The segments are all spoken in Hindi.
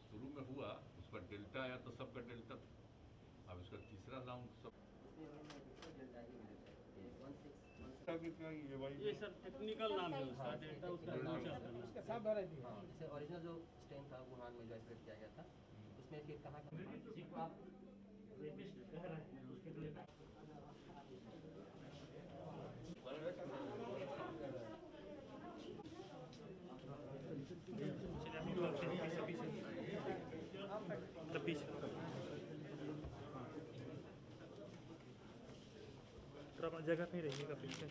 शुरू में हुआ उसका डेल्टा आया तो सबका डेल्टा, अब इसका तीसरा राउंड सब ये सब टेक्निकल नाम है उसका, डेल्टा उसका सब वैरायटी है। जैसे ओरिजिनल जो स्ट्रेन था वुहान में जो आइसोलेट किया गया था, उसमें फिर कहाँ आप कह रहे हैं उसके लिए तो अपना जगह पे रहिएगा पीछे।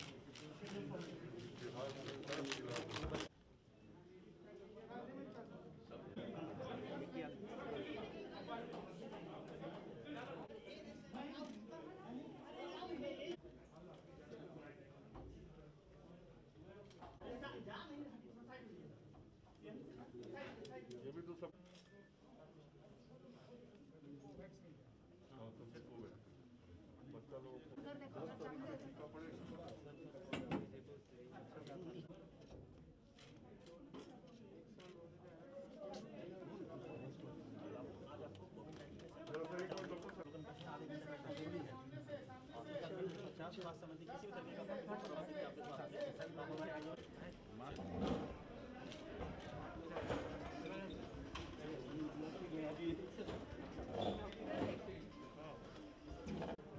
ये भी तो सब तो फिट हो गया बच्चा लोगों को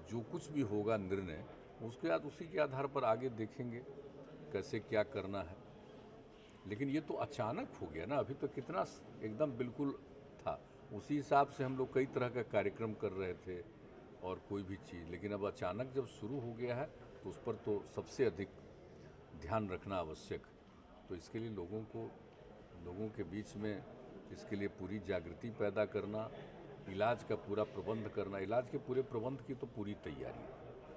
जो कुछ भी होगा निर्णय, उसके बाद उसी के आधार पर आगे देखेंगे कैसे क्या करना है। लेकिन ये तो अचानक हो गया ना, अभी तो कितना एकदम बिल्कुल था, उसी हिसाब से हम लोग कई तरह का कार्यक्रम कर रहे थे और कोई भी चीज़, लेकिन अब अचानक जब शुरू हो गया है तो उस पर तो सबसे अधिक ध्यान रखना आवश्यक। तो इसके लिए लोगों के बीच में इसके लिए पूरी जागृति पैदा करना, इलाज का पूरा प्रबंध करना, इलाज के पूरे प्रबंध की तो पूरी तैयारी है,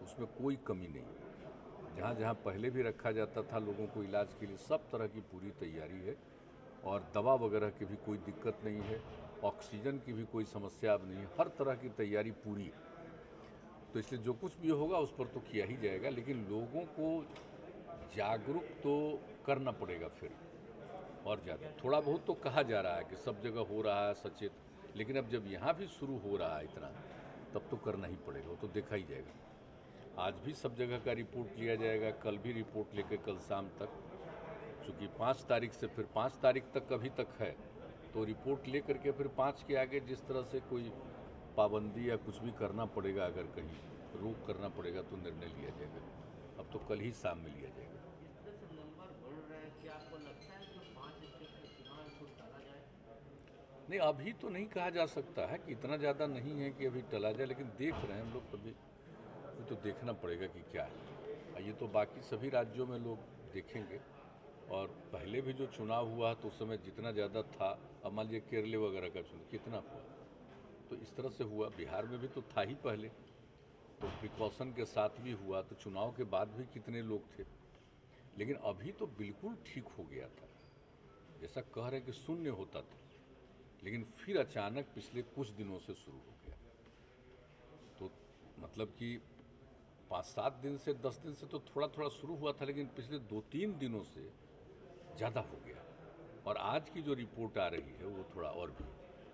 उसमें कोई कमी नहीं है। जहाँ जहाँ पहले भी रखा जाता था लोगों को इलाज के लिए, सब तरह की पूरी तैयारी है और दवा वगैरह की भी कोई दिक्कत नहीं है, ऑक्सीजन की भी कोई समस्या अब नहीं है, हर तरह की तैयारी पूरी है। तो इसलिए जो कुछ भी होगा उस पर तो किया ही जाएगा, लेकिन लोगों को जागरूक तो करना पड़ेगा फिर और ज़्यादा। थोड़ा बहुत तो कहा जा रहा है कि सब जगह हो रहा है सचेत, लेकिन अब जब यहाँ भी शुरू हो रहा है इतना, तब तो करना ही पड़ेगा, वो तो देखा ही जाएगा। आज भी सब जगह का रिपोर्ट लिया जाएगा, कल भी रिपोर्ट लेकर कल शाम तक, चूँकि 5 तारीख से फिर 5 तारीख तक अभी तक है, तो रिपोर्ट ले करके फिर 5 के आगे जिस तरह से कोई पाबंदी या कुछ भी करना पड़ेगा, अगर कहीं रोक करना पड़ेगा तो निर्णय लिया जाएगा। अब तो कल ही शाम में लिया जाएगा। नहीं, अभी तो नहीं कहा जा सकता है कि इतना ज़्यादा नहीं है कि अभी टला जाए, लेकिन देख रहे हैं हम लोग, कभी तो देखना पड़ेगा कि क्या है। ये तो बाकी सभी राज्यों में लोग देखेंगे, और पहले भी जो चुनाव हुआ तो उस समय जितना ज़्यादा था, अब मान लीजिए केरल वगैरह का चुनाव कितना हुआ, तो इस तरह से हुआ। बिहार में भी तो था ही पहले, तो प्रिकॉशन के साथ भी हुआ, तो चुनाव के बाद भी कितने लोग थे। लेकिन अभी तो बिल्कुल ठीक हो गया था, जैसा कह रहे हैं कि शून्य होता था, लेकिन फिर अचानक पिछले कुछ दिनों से शुरू हो गया। तो मतलब कि 5-7 दिन से 10 दिन से तो थोड़ा थोड़ा शुरू हुआ था, लेकिन पिछले 2-3 दिनों से ज़्यादा हो गया। और आज की जो रिपोर्ट आ रही है वो थोड़ा और भी,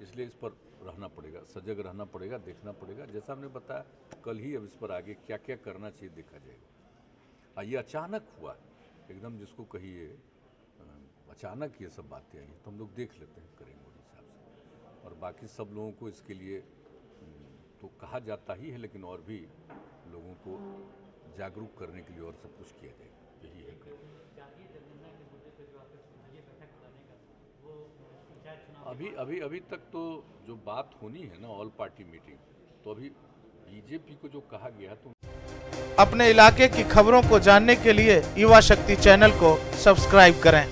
इसलिए इस पर रहना पड़ेगा, सजग रहना पड़ेगा, देखना पड़ेगा। जैसा हमने बताया कल ही, अब इस पर आगे क्या क्या करना चाहिए देखा जाएगा। ये अचानक हुआ एकदम, जिसको कहिए अचानक ये सब बातें आई, तो हम लोग देख लेते हैं, करेंगे उस हिसाब से। और बाकी सब लोगों को इसके लिए तो कहा जाता ही है, लेकिन और भी लोगों को जागरूक करने के लिए और सब कुछ किया जाएगा, यही है। अभी तक तो जो बात होनी है ना, ऑल पार्टी मीटिंग, तो अभी बीजेपी को जो कहा गया, तो अपने इलाके की खबरों को जानने के लिए युवा शक्ति चैनल को सब्सक्राइब करें।